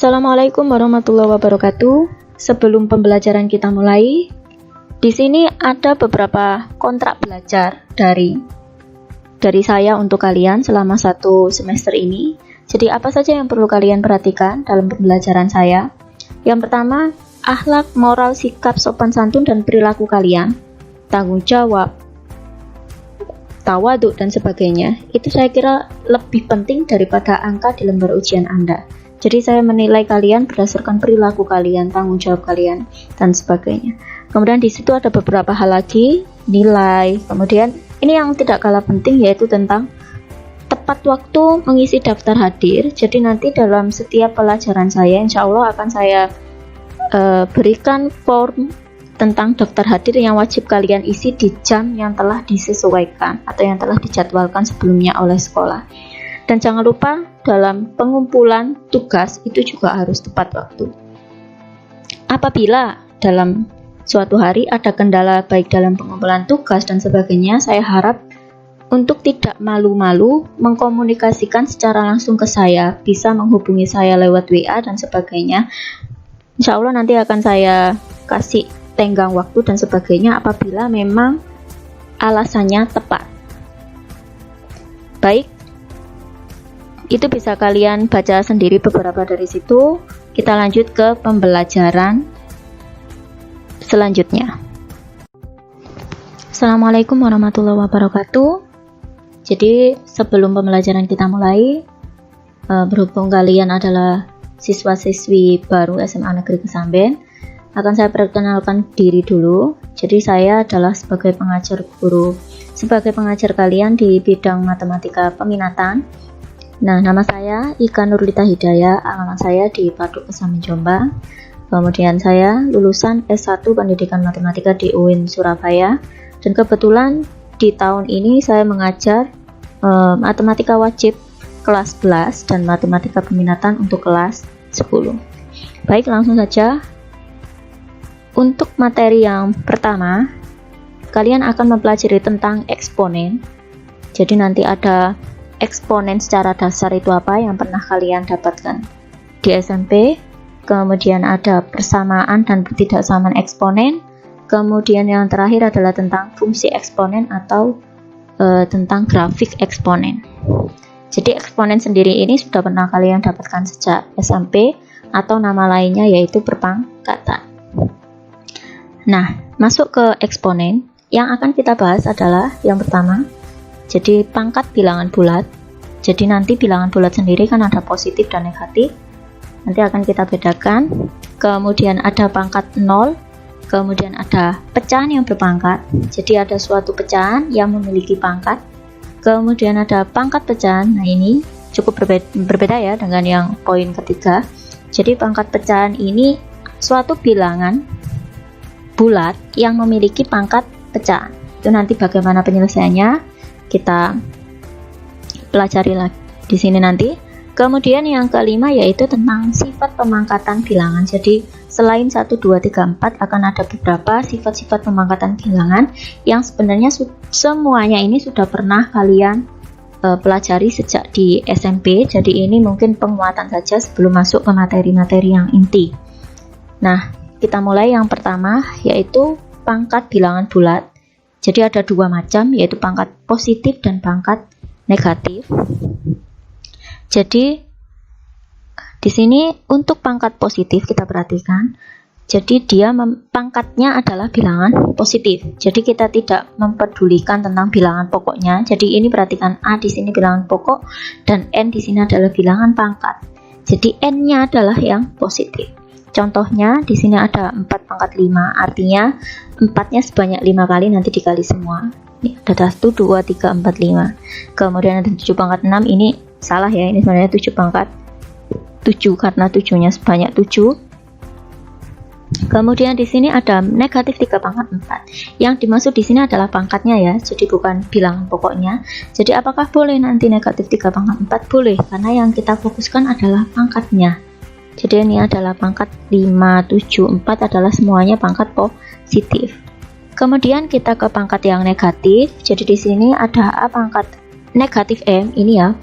Assalamualaikum warahmatullahi wabarakatuh. Sebelum pembelajaran kita mulai, di sini ada beberapa kontrak belajar dari saya untuk kalian selama 1 semester ini. Jadi apa saja yang perlu kalian perhatikan dalam pembelajaran saya? Yang pertama, akhlak, moral, sikap, sopan santun dan perilaku kalian, tanggung jawab, tawaduk dan sebagainya. Itu saya kira lebih penting daripada angka di lembar ujian Anda. Jadi saya menilai kalian berdasarkan perilaku kalian, tanggung jawab kalian, dan sebagainya. Kemudian di situ ada beberapa hal lagi, nilai. Kemudian ini yang tidak kalah penting yaitu tentang tepat waktu mengisi daftar hadir. Jadi nanti dalam setiap pelajaran saya, insya Allah akan saya berikan form tentang daftar hadir yang wajib kalian isi di jam yang telah disesuaikan atau yang telah dijadwalkan sebelumnya oleh sekolah. Dan jangan lupa dalam pengumpulan tugas itu juga harus tepat waktu. Apabila dalam suatu hari ada kendala baik dalam pengumpulan tugas dan sebagainya, saya harap untuk tidak malu-malu mengkomunikasikan secara langsung ke saya, bisa menghubungi saya lewat WA dan sebagainya. Insya Allah nanti akan saya kasih tenggang waktu dan sebagainya apabila memang alasannya tepat. Baik, itu bisa kalian baca sendiri beberapa dari situ. Kita lanjut ke pembelajaran selanjutnya. Assalamualaikum warahmatullahi wabarakatuh. Jadi sebelum pembelajaran kita mulai, berhubung kalian adalah siswa-siswi baru SMA Negeri Kesamben, akan saya perkenalkan diri dulu. Jadi saya adalah sebagai pengajar kalian di bidang matematika peminatan. Nah, nama saya Ika Nurlita Hidayah, alamat saya di Paduk Kesamben Jombang. Kemudian saya lulusan S1 Pendidikan Matematika di UIN Surabaya. Dan kebetulan di tahun ini saya mengajar matematika wajib kelas 11 dan matematika peminatan untuk kelas 10. Baik, langsung saja. Untuk materi yang pertama, kalian akan mempelajari tentang eksponen. Jadi nanti ada eksponen secara dasar itu apa yang pernah kalian dapatkan di SMP. Kemudian ada persamaan dan ketidaksamaan eksponen. Kemudian yang terakhir adalah tentang fungsi eksponen atau tentang grafik eksponen. Jadi eksponen sendiri ini sudah pernah kalian dapatkan sejak SMP atau nama lainnya yaitu perpangkatan. Nah, masuk ke eksponen, yang akan kita bahas adalah yang pertama, jadi pangkat bilangan bulat. Jadi nanti bilangan bulat sendiri kan ada positif dan negatif. Nanti akan kita bedakan. Kemudian ada pangkat 0. Kemudian ada pecahan yang berpangkat. Jadi ada suatu pecahan yang memiliki pangkat. Kemudian ada pangkat pecahan. Nah, ini cukup berbeda ya dengan yang poin ketiga. Jadi pangkat pecahan ini suatu bilangan bulat yang memiliki pangkat pecahan. Itu nanti bagaimana penyelesaiannya kita pelajari lagi di sini nanti. Kemudian yang kelima yaitu tentang sifat pemangkatan bilangan. Jadi selain 1, 2, 3, 4 akan ada beberapa sifat-sifat pemangkatan bilangan yang sebenarnya semuanya ini sudah pernah kalian pelajari sejak di SMP. Jadi ini mungkin penguatan saja sebelum masuk ke materi-materi yang inti. Nah, kita mulai yang pertama yaitu pangkat bilangan bulat. Jadi ada dua macam, yaitu pangkat positif dan pangkat negatif. Jadi di sini untuk pangkat positif kita perhatikan. Jadi dia pangkatnya adalah bilangan positif. Jadi kita tidak mempedulikan tentang bilangan pokoknya. Jadi ini perhatikan, A di sini bilangan pokok dan N di sini adalah bilangan pangkat. Jadi N-nya adalah yang positif. Contohnya di sini ada 4 pangkat 5, artinya 4-nya sebanyak 5 kali, nanti dikali semua. Ini ada 1, 2, 3, 4, 5. Kemudian ada 7 pangkat 6, ini salah ya, ini sebenarnya 7 pangkat 7 karena 7-nya sebanyak 7. Kemudian di sini ada negatif 3 pangkat 4. Yang dimaksud di sini adalah pangkatnya ya, jadi bukan bilangan pokoknya. Jadi apakah boleh nanti negatif 3 pangkat 4? Boleh, karena yang kita fokuskan adalah pangkatnya. Jadi ini adalah pangkat 5, 7, 4 adalah semuanya pangkat positif. Kemudian kita ke pangkat yang negatif. Jadi di sini ada A pangkat negatif M ini ya.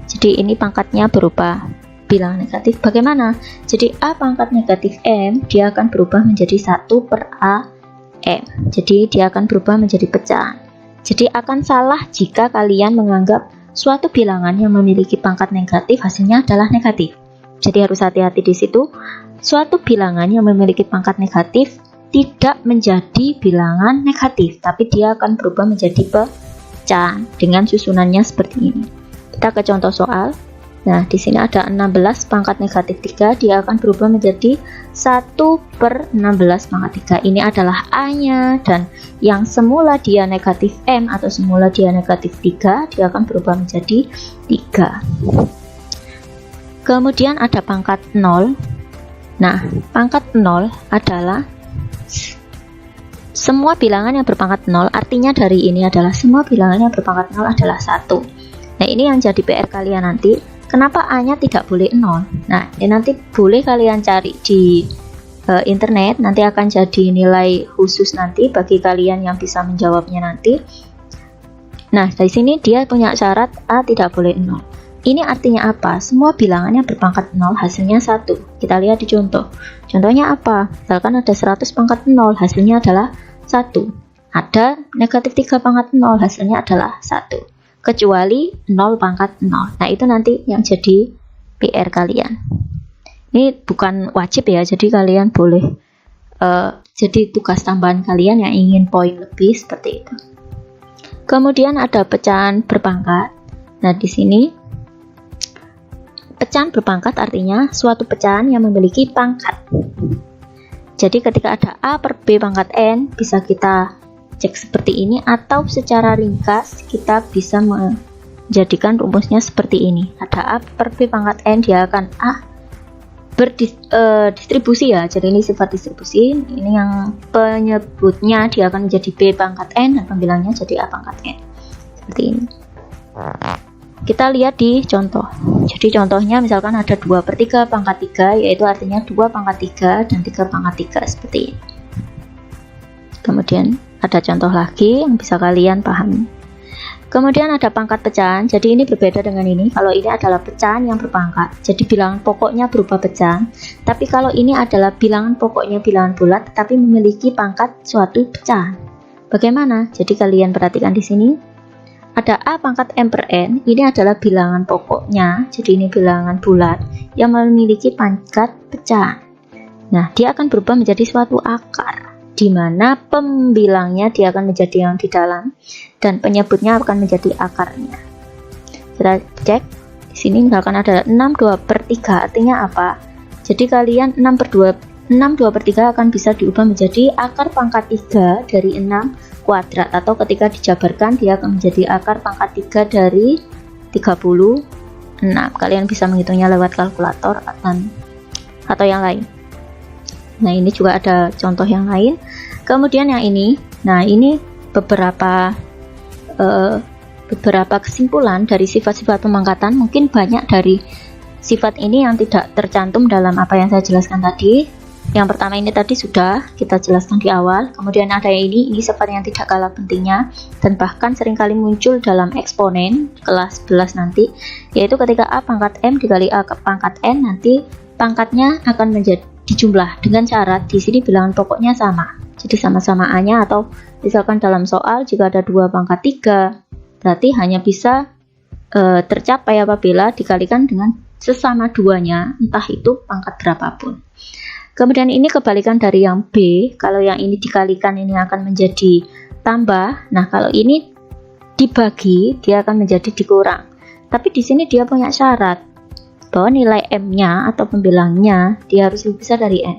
Jadi ini pangkatnya berupa bilangan negatif. Bagaimana? Jadi A pangkat negatif M dia akan berubah menjadi 1 per AM. Jadi dia akan berubah menjadi pecahan. Jadi akan salah jika kalian menganggap suatu bilangan yang memiliki pangkat negatif hasilnya adalah negatif. Jadi harus hati-hati di situ. Suatu bilangan yang memiliki pangkat negatif tidak menjadi bilangan negatif, tapi dia akan berubah menjadi pecahan dengan susunannya seperti ini. Kita ke contoh soal. Nah, di sini ada 16 pangkat negatif 3, dia akan berubah menjadi 1 per 16 pangkat 3. Ini adalah A-nya, dan yang semula dia negatif M atau semula dia negatif 3, dia akan berubah menjadi 3. Kemudian ada pangkat 0. Nah, pangkat 0 adalah semua bilangan yang berpangkat 0, artinya dari ini adalah semua bilangan yang berpangkat 0 adalah 1. Nah, ini yang jadi PR kalian nanti. Kenapa A-nya tidak boleh 0? Nah, ini nanti boleh kalian cari di internet, nanti akan jadi nilai khusus nanti bagi kalian yang bisa menjawabnya nanti. Nah, dari sini dia punya syarat A tidak boleh 0. Ini artinya apa? Semua bilangan yang berpangkat 0 hasilnya 1. Kita lihat di contoh. Contohnya apa? Misalkan ada 100 pangkat 0, hasilnya adalah 1. Ada negatif 3 pangkat 0, hasilnya adalah 1. Kecuali 0 pangkat 0. Nah, itu nanti yang jadi PR kalian. Ini bukan wajib ya, jadi kalian boleh jadi tugas tambahan kalian yang ingin poin lebih seperti itu. Kemudian ada pecahan berpangkat. Nah, di sini pecahan berpangkat artinya suatu pecahan yang memiliki pangkat. Jadi ketika ada A per B pangkat N, bisa kita cek seperti ini, atau secara ringkas kita bisa menjadikan rumusnya seperti ini. Ada A per B pangkat N, dia akan A berdistribusi ya, jadi ini sifat distribusi. Ini yang penyebutnya dia akan menjadi B pangkat N, dan pembilangnya jadi A pangkat N. Seperti ini. Kita lihat di contoh. Jadi contohnya misalkan ada 2 per 3 pangkat 3, yaitu artinya 2 pangkat 3 dan 3 pangkat 3 seperti ini. Kemudian ada contoh lagi yang bisa kalian pahami. Kemudian ada pangkat pecahan. Jadi ini berbeda dengan ini. Kalau ini adalah pecahan yang berpangkat, jadi bilangan pokoknya berupa pecahan. Tapi kalau ini adalah bilangan pokoknya bilangan bulat, tetapi memiliki pangkat suatu pecahan. Bagaimana? Jadi kalian perhatikan di sini. Ada A pangkat M per N, ini adalah bilangan pokoknya, jadi ini bilangan bulat yang memiliki pangkat pecahan. Nah, dia akan berubah menjadi suatu akar, di mana pembilangnya dia akan menjadi yang di dalam, dan penyebutnya akan menjadi akarnya. Kita cek, di sini misalkan ada 62 per 3, artinya apa? Jadi kalian 62 per 3 akan bisa diubah menjadi akar pangkat 3 dari 6 kuadrat, atau ketika dijabarkan dia akan menjadi akar pangkat 3 dari 36. Kalian bisa menghitungnya lewat kalkulator atau yang lain. Nah, ini juga ada contoh yang lain. Kemudian yang ini, nah ini beberapa kesimpulan dari sifat-sifat pemangkatan. Mungkin banyak dari sifat ini yang tidak tercantum dalam apa yang saya jelaskan tadi. Yang pertama ini tadi sudah kita jelaskan di awal. Kemudian ada yang ini sifat yang tidak kalah pentingnya dan bahkan seringkali muncul dalam eksponen kelas 11 nanti, yaitu ketika A pangkat M dikali A pangkat N, nanti pangkatnya akan menjadi dijumlah dengan syarat di sini bilangan pokoknya sama. Jadi sama-sama A-nya, atau misalkan dalam soal jika ada 2 pangkat 3, berarti hanya bisa tercapai apabila dikalikan dengan sesama duanya, entah itu pangkat berapapun. Kemudian ini kebalikan dari yang B. Kalau yang ini dikalikan, ini akan menjadi tambah. Nah, kalau ini dibagi, dia akan menjadi dikurang. Tapi di sini dia punya syarat bahwa nilai M-nya atau pembilangnya dia harus lebih besar dari N.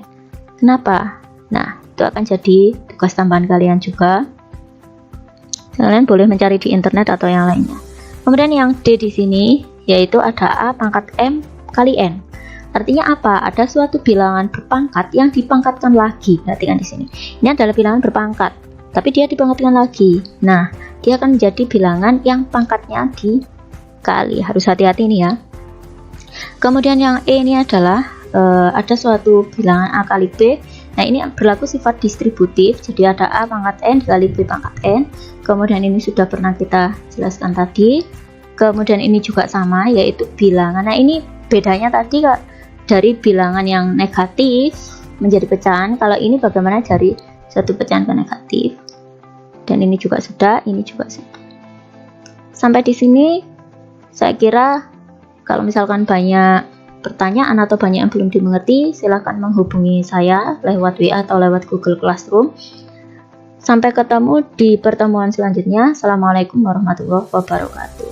Kenapa? Nah, itu akan jadi tugas tambahan kalian juga. Kalian boleh mencari di internet atau yang lainnya. Kemudian yang D di sini, yaitu ada A pangkat M kali N. Artinya apa? Ada suatu bilangan berpangkat yang dipangkatkan lagi. Perhatikan di sini. Ini adalah bilangan berpangkat, tapi dia dipangkatkan lagi. Nah, dia akan menjadi bilangan yang pangkatnya dikali. Harus hati-hati ini ya. Kemudian yang E ini adalah ada suatu bilangan A kali B. Nah, ini berlaku sifat distributif. Jadi ada A pangkat N dikali B pangkat N. Kemudian ini sudah pernah kita jelaskan tadi. Kemudian ini juga sama, yaitu bilangan. Nah, ini B bedanya tadi kak dari bilangan yang negatif menjadi pecahan, kalau ini bagaimana dari satu pecahan ke negatif. Dan ini juga sudah, ini juga sudah. Sampai di sini saya kira kalau misalkan banyak pertanyaan atau banyak yang belum dimengerti, silahkan menghubungi saya lewat WA atau lewat Google Classroom. Sampai ketemu di pertemuan selanjutnya. Assalamualaikum warahmatullahi wabarakatuh.